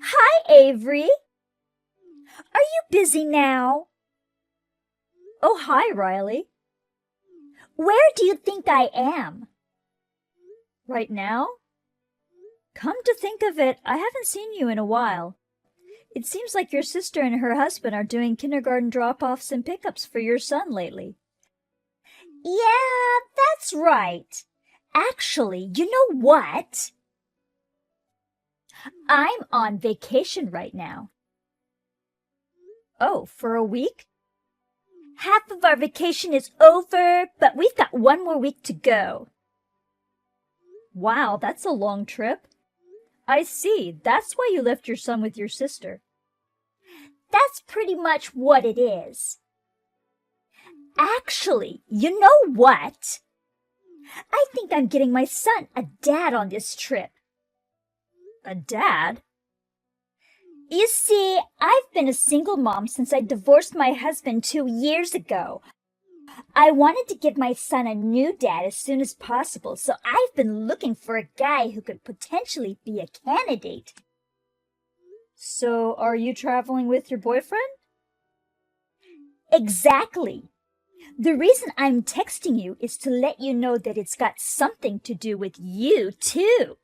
Hi, Avery. Are you busy now? Oh, hi, Riley. Where do you think I am? Right now? Come to think of it, I haven't seen you in a while. It seems like your sister and her husband are doing kindergarten drop-offs and pickups for your son lately. Yeah, that's right. Actually, you know what? I'm on vacation right now. Oh, for a week? Half of our vacation is over, but we've got one more week to go. Wow, that's a long trip. I see. That's why you left your son with your sister. That's pretty much what it is. Actually, you know what? I think I'm getting my son a dad on this trip. A dad? You see, I've been a single mom since I divorced my husband 2 years ago. I wanted to give my son a new dad as soon as possible, so I've been looking for a guy who could potentially be a candidate. So, are you traveling with your boyfriend? Exactly. The reason I'm texting you is to let you know that it's got something to do with you, too.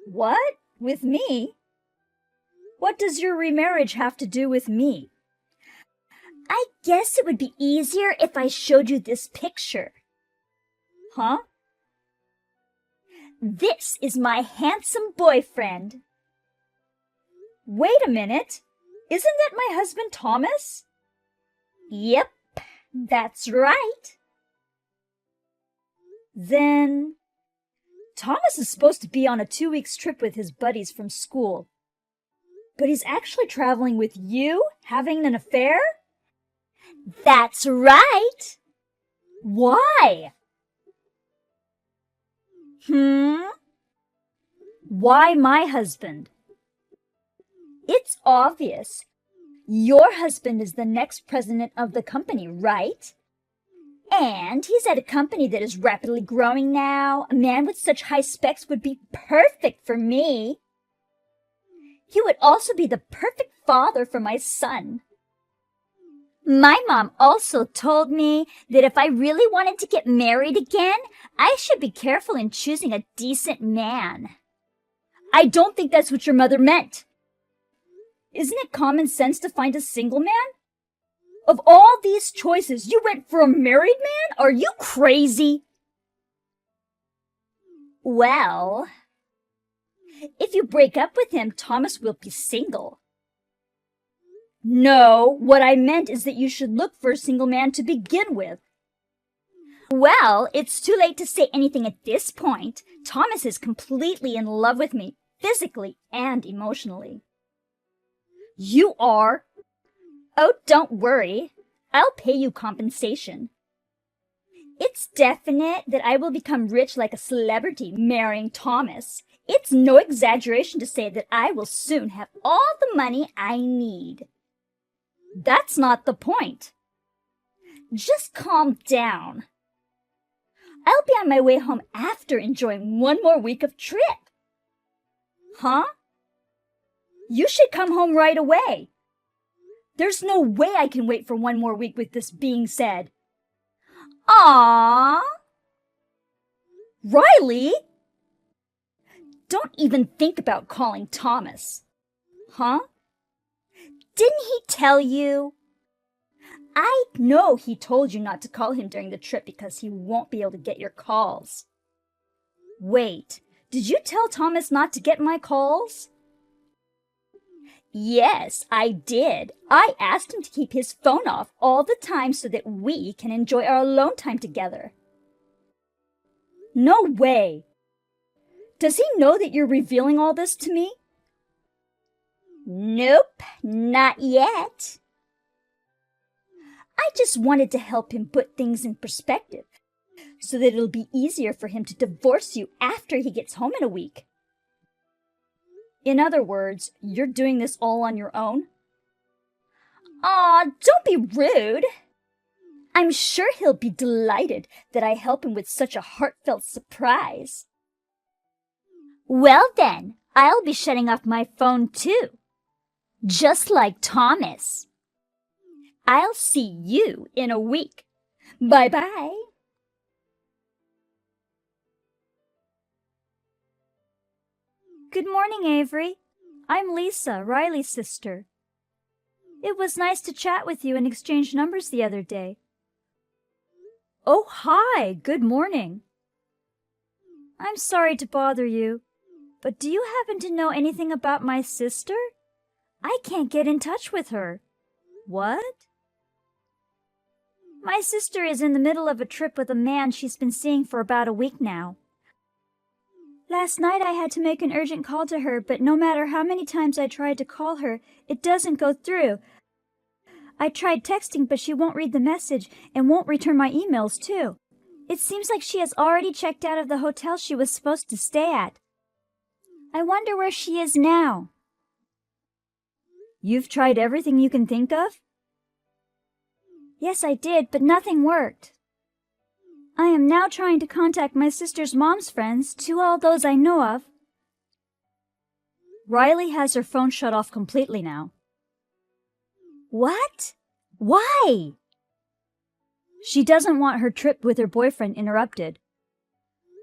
What? With me? What does your remarriage have to do with me? I guess it would be easier if I showed you this picture. Huh? This is my handsome boyfriend. Wait a minute. Isn't that my husband Thomas? Yep, that's right. Then Thomas is supposed to be on a 2 week trip with his buddies from school. But he's actually traveling with you, having an affair? That's right. Why? Why my husband? It's obvious. Your husband is the next president of the company, right? And he's at a company that is rapidly growing now. A man with such high specs would be perfect for me. He would also be the perfect father for my son. My mom also told me that if I really wanted to get married again, I should be careful in choosing a decent man. I don't think that's what your mother meant. Isn't it common sense to find a single man? Of all these choices, you went for a married man? Are you crazy? Well, if you break up with him, Thomas will be single. No, what I meant is that you should look for a single man to begin with. Well, it's too late to say anything at this point. Thomas is completely in love with me, physically and emotionally. You are? Oh, don't worry. I'll pay you compensation. It's definite that I will become rich like a celebrity marrying Thomas. It's no exaggeration to say that I will soon have all the money I need. That's not the point. Just calm down. I'll be on my way home after enjoying one more week of trip. Huh? You should come home right away. There's no way I can wait for one more week with this being said. Aww. Riley! Don't even think about calling Thomas. Huh? Didn't he tell you? I know he told you not to call him during the trip because he won't be able to get your calls. Wait, did you tell Thomas not to get my calls? Yes, I did. I asked him to keep his phone off all the time so that we can enjoy our alone time together. No way. Does he know that you're revealing all this to me? Nope, not yet. I just wanted to help him put things in perspective so that it'll be easier for him to divorce you after he gets home in a week. In other words, you're doing this all on your own? Aw, don't be rude. I'm sure he'll be delighted that I help him with such a heartfelt surprise. Well then, I'll be shutting off my phone too, just like Thomas. I'll see you in a week. Bye-bye. Good morning, Avery. I'm Lisa, Riley's sister. It was nice to chat with you and exchange numbers the other day. Oh, hi. Good morning. I'm sorry to bother you, but do you happen to know anything about my sister? I can't get in touch with her. What? My sister is in the middle of a trip with a man she's been seeing for about a week now. Last night I had to make an urgent call to her, but no matter how many times I tried to call her, it doesn't go through. I tried texting, but she won't read the message and won't return my emails too. It seems like she has already checked out of the hotel she was supposed to stay at. I wonder where she is now. You've tried everything you can think of? Yes, I did, but nothing worked. I am now trying to contact my sister's mom's friends, to all those I know of. Riley has her phone shut off completely now. What? Why? She doesn't want her trip with her boyfriend interrupted.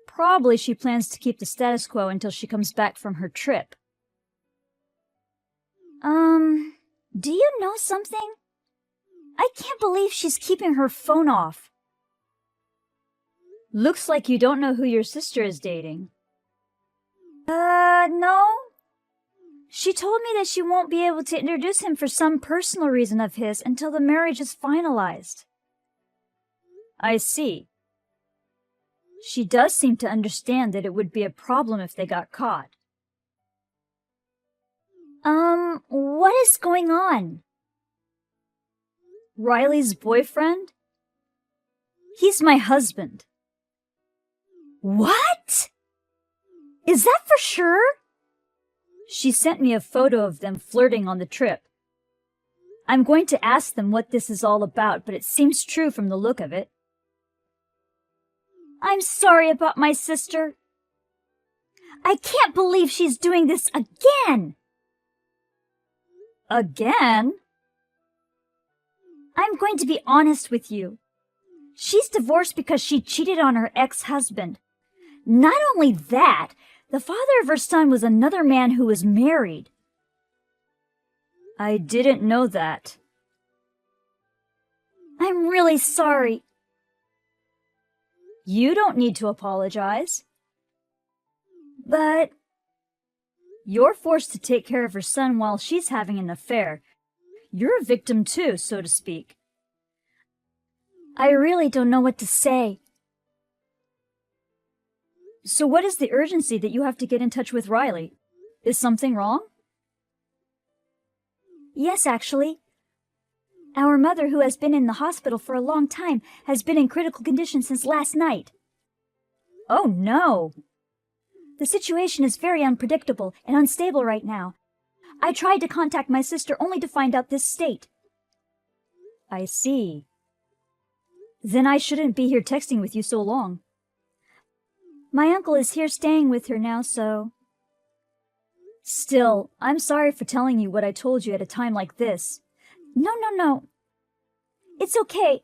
Probably she plans to keep the status quo until she comes back from her trip. Do you know something? I can't believe she's keeping her phone off. Looks like you don't know who your sister is dating. No. She told me that she won't be able to introduce him for some personal reason of his until the marriage is finalized. I see. She does seem to understand that it would be a problem if they got caught. What is going on? Riley's boyfriend? He's my husband. What? Is that for sure? She sent me a photo of them flirting on the trip. I'm going to ask them what this is all about, but it seems true from the look of it. I'm sorry about my sister. I can't believe she's doing this again. Again? I'm going to be honest with you. She's divorced because she cheated on her ex-husband. Not only that, the father of her son was another man who was married. I didn't know that. I'm really sorry. You don't need to apologize. But you're forced to take care of her son while she's having an affair. You're a victim too, so to speak. I really don't know what to say. So what is the urgency that you have to get in touch with Riley? Is something wrong? Yes, actually. Our mother, who has been in the hospital for a long time, has been in critical condition since last night. Oh, no! The situation is very unpredictable and unstable right now. I tried to contact my sister only to find out this state. I see. Then I shouldn't be here texting with you so long. My uncle is here staying with her now, so... Still, I'm sorry for telling you what I told you at a time like this. No. It's okay.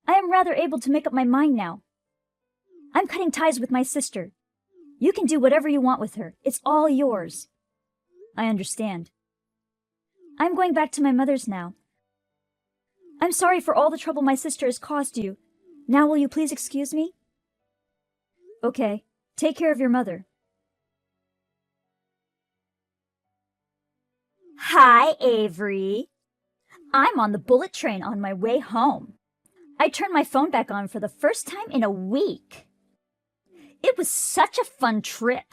I am rather able to make up my mind now. I'm cutting ties with my sister. You can do whatever you want with her. It's all yours. I understand. I'm going back to my mother's now. I'm sorry for all the trouble my sister has caused you. Now will you please excuse me? Okay. Take care of your mother. Hi, Avery. I'm on the bullet train on my way home. I turned my phone back on for the first time in a week. It was such a fun trip.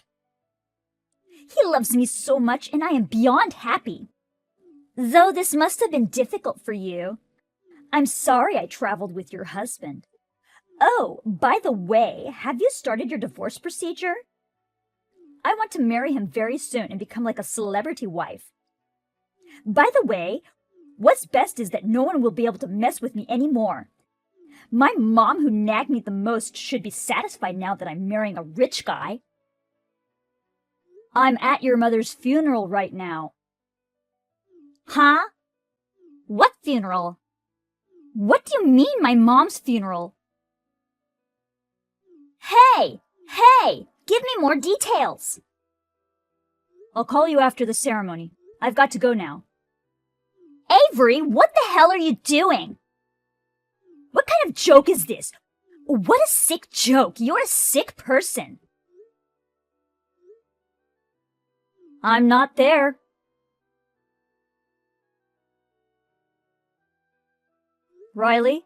He loves me so much and I am beyond happy. Though this must have been difficult for you. I'm sorry I traveled with your husband. Oh, by the way, have you started your divorce procedure? I want to marry him very soon and become like a celebrity wife. By the way, what's best is that no one will be able to mess with me anymore. My mom, who nagged me the most, should be satisfied now that I'm marrying a rich guy. I'm at your mother's funeral right now. Huh? What funeral? What do you mean, my mom's funeral? Hey! Hey! Give me more details! I'll call you after the ceremony. I've got to go now. Avery, what the hell are you doing? What kind of joke is this? What a sick joke! You're a sick person! I'm not there. Riley?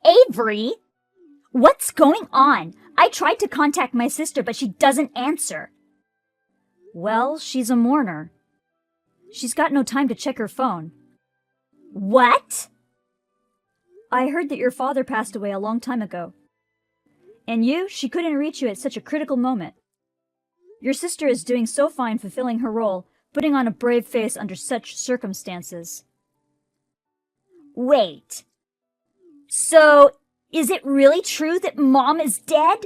Avery? What's going on? I tried to contact my sister, but she doesn't answer. Well, she's a mourner. She's got no time to check her phone. What? I heard that your father passed away a long time ago. And she couldn't reach you at such a critical moment. Your sister is doing so fine fulfilling her role, putting on a brave face under such circumstances. Wait. So, is it really true that Mom is dead?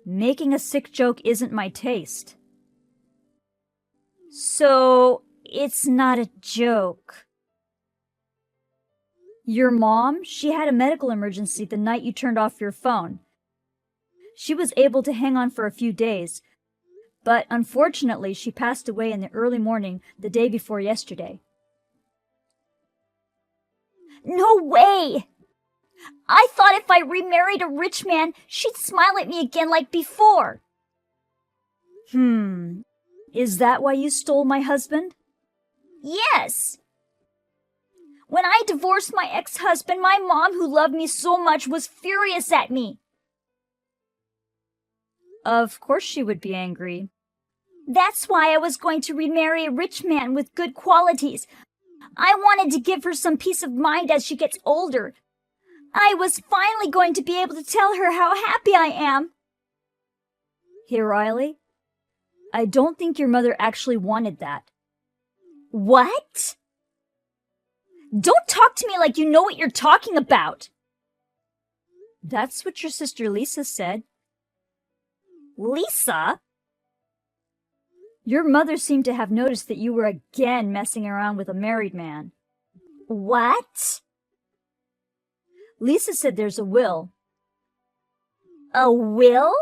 Making a sick joke isn't my taste. So, it's not a joke. Your mom, she had a medical emergency the night you turned off your phone. She was able to hang on for a few days, but unfortunately she passed away in the early morning the day before yesterday. No way! I thought if I remarried a rich man, she'd smile at me again like before. Is that why you stole my husband? Yes. When I divorced my ex-husband, my mom, who loved me so much, was furious at me. Of course she would be angry. That's why I was going to remarry a rich man with good qualities. I wanted to give her some peace of mind as she gets older. I was finally going to be able to tell her how happy I am. Hey, Riley, I don't think your mother actually wanted that. What? Don't talk to me like you know what you're talking about. That's what your sister Lisa said. Lisa? Your mother seemed to have noticed that you were again messing around with a married man. What? Lisa said there's a will. A will?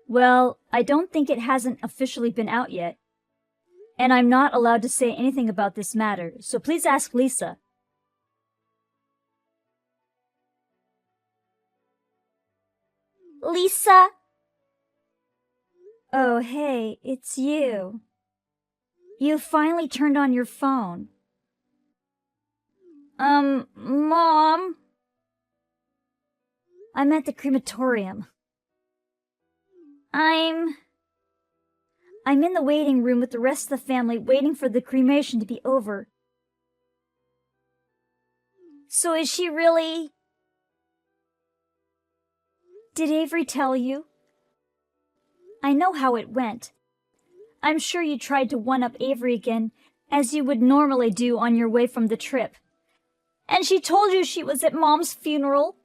Well, I don't think it hasn't officially been out yet. And I'm not allowed to say anything about this matter, so please ask Lisa. Lisa? Oh, hey, it's you. You finally turned on your phone. Mom? I'm at the crematorium. I'm in the waiting room with the rest of the family waiting for the cremation to be over. So is she really... Did Avery tell you? I know how it went. I'm sure you tried to one-up Avery again, as you would normally do on your way from the trip. And she told you she was at Mom's funeral.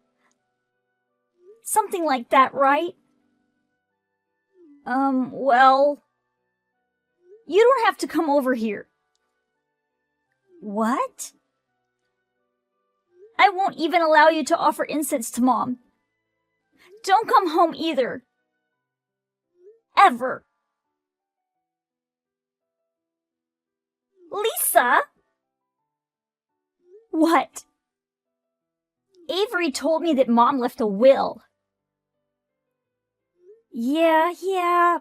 Something like that, right? Well... You don't have to come over here. What? I won't even allow you to offer incense to Mom. Don't come home either. Ever. Lisa? What? Avery told me that Mom left a will. Yeah.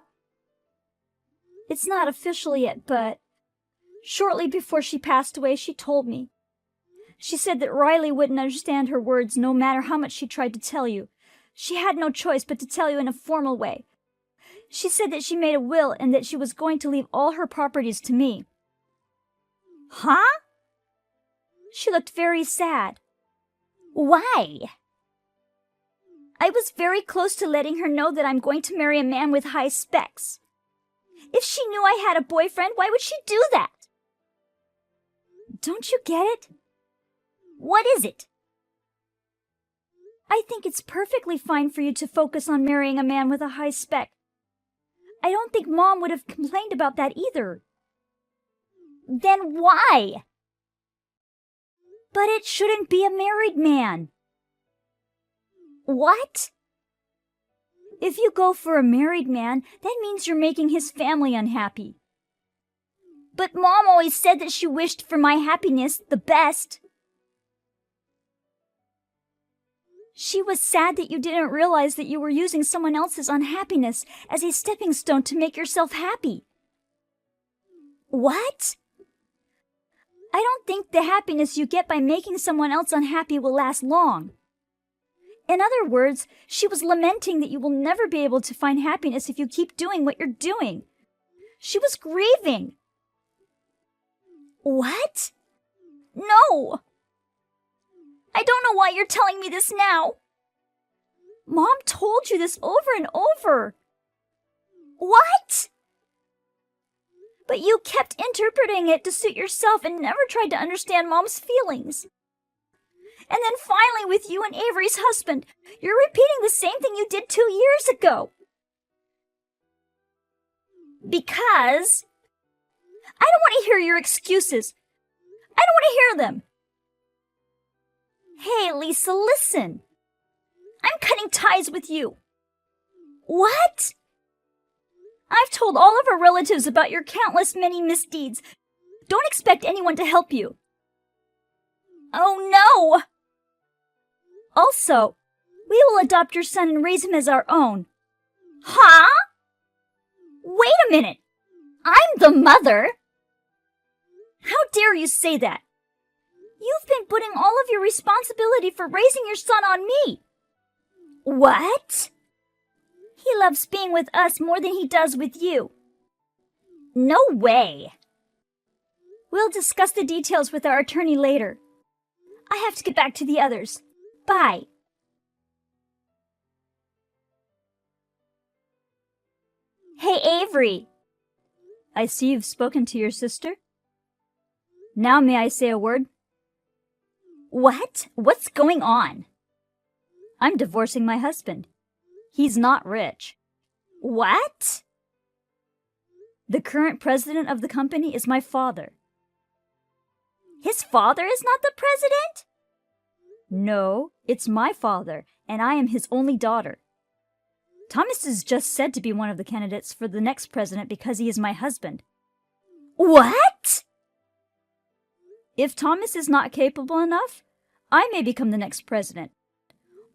It's not official yet, but shortly before she passed away, she told me. She said that Riley wouldn't understand her words no matter how much she tried to tell you. She had no choice but to tell you in a formal way. She said that she made a will and that she was going to leave all her properties to me. Huh? She looked very sad. Why? I was very close to letting her know that I'm going to marry a man with high specs. If she knew I had a boyfriend, why would she do that? Don't you get it? What is it? I think it's perfectly fine for you to focus on marrying a man with a high spec. I don't think Mom would have complained about that either. Then why? But it shouldn't be a married man. What? If you go for a married man, that means you're making his family unhappy. But Mom always said that she wished for my happiness the best. She was sad that you didn't realize that you were using someone else's unhappiness as a stepping stone to make yourself happy. What? I don't think the happiness you get by making someone else unhappy will last long. In other words, she was lamenting that you will never be able to find happiness if you keep doing what you're doing. She was grieving. What? No! I don't know why you're telling me this now. Mom told you this over and over. What? But you kept interpreting it to suit yourself and never tried to understand Mom's feelings. And then finally with you and Avery's husband, you're repeating the same thing you did 2 years ago. Because I don't want to hear your excuses. I don't want to hear them. Hey, Lisa, listen. I'm cutting ties with you. What? I've told all of our relatives about your countless many misdeeds. Don't expect anyone to help you. Oh, no! Also, we will adopt your son and raise him as our own. Huh? Wait a minute. I'm the mother. How dare you say that? You've been putting all of your responsibility for raising your son on me. What? He loves being with us more than he does with you. No way. We'll discuss the details with our attorney later. I have to get back to the others. Bye. Hey, Avery. I see you've spoken to your sister. Now may I say a word? What? What's going on? I'm divorcing my husband. He's not rich. What? The current president of the company is my father. His father is not the president? No, it's my father, and I am his only daughter. Thomas is just said to be one of the candidates for the next president because he is my husband. What? If Thomas is not capable enough, I may become the next president.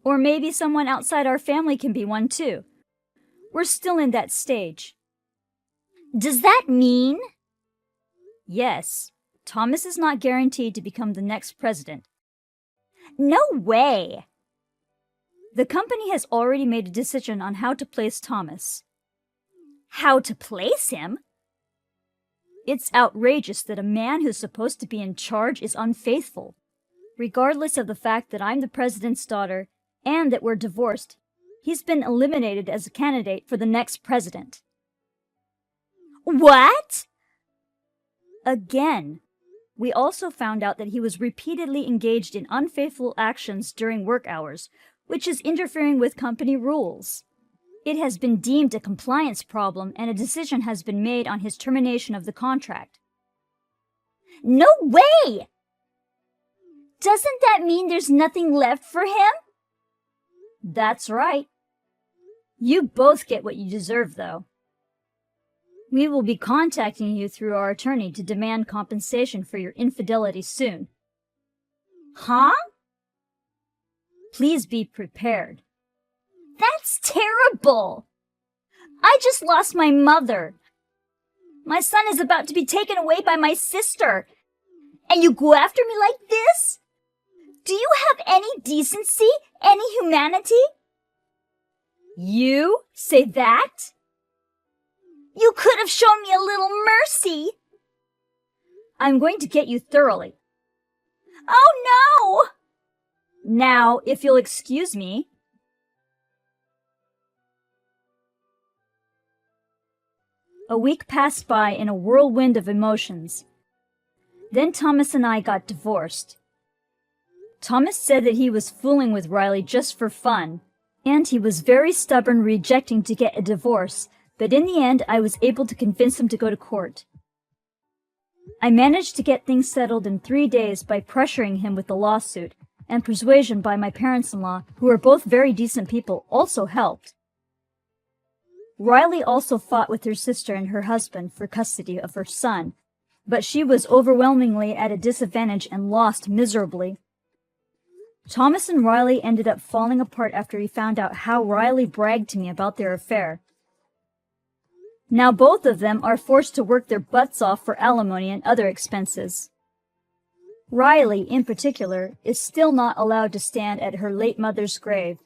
Or maybe someone outside our family can be one too. We're still in that stage. Does that mean? Yes, Thomas is not guaranteed to become the next president. No way! The company has already made a decision on how to place Thomas. How to place him? It's outrageous that a man who's supposed to be in charge is unfaithful. Regardless of the fact that I'm the president's daughter and that we're divorced, he's been eliminated as a candidate for the next president. What? Again, we also found out that he was repeatedly engaged in unfaithful actions during work hours, which is interfering with company rules. It has been deemed a compliance problem and a decision has been made on his termination of the contract. No way! Doesn't that mean there's nothing left for him? That's right. You both get what you deserve, though. We will be contacting you through our attorney to demand compensation for your infidelity soon. Huh? Please be prepared. That's terrible! I just lost my mother. My son is about to be taken away by my sister. And you go after me like this? Do you have any decency? Any humanity? You say that? You could have shown me a little mercy. I'm going to get you thoroughly. Oh, no! Now, if you'll excuse me. A week passed by in a whirlwind of emotions. Then Thomas and I got divorced. Thomas said that he was fooling with Riley just for fun, and he was very stubborn, rejecting to get a divorce, but in the end I was able to convince him to go to court. I managed to get things settled in 3 days by pressuring him with the lawsuit, and persuasion by my parents-in-law, who are both very decent people, also helped. Riley also fought with her sister and her husband for custody of her son, but she was overwhelmingly at a disadvantage and lost miserably. Thomas and Riley ended up falling apart after he found out how Riley bragged to me about their affair. Now both of them are forced to work their butts off for alimony and other expenses. Riley, in particular, is still not allowed to stand at her late mother's grave.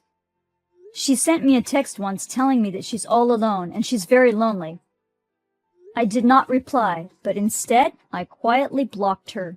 She sent me a text once telling me that she's all alone and she's very lonely. I did not reply, but instead I quietly blocked her.